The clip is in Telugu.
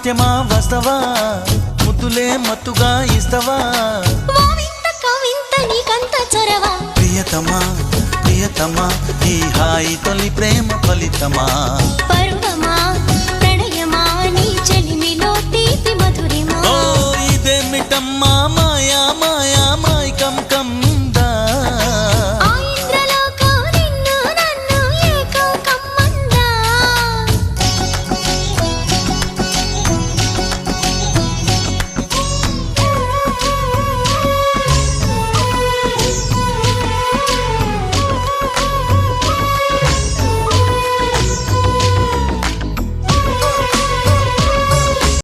ముత్యమా వస్తవా ముద్దులే మత్తుగా ఇస్తవా ప్రియతమా ప్రియతమా ఈ హాయి తొలి ప్రేమ ఫలితమా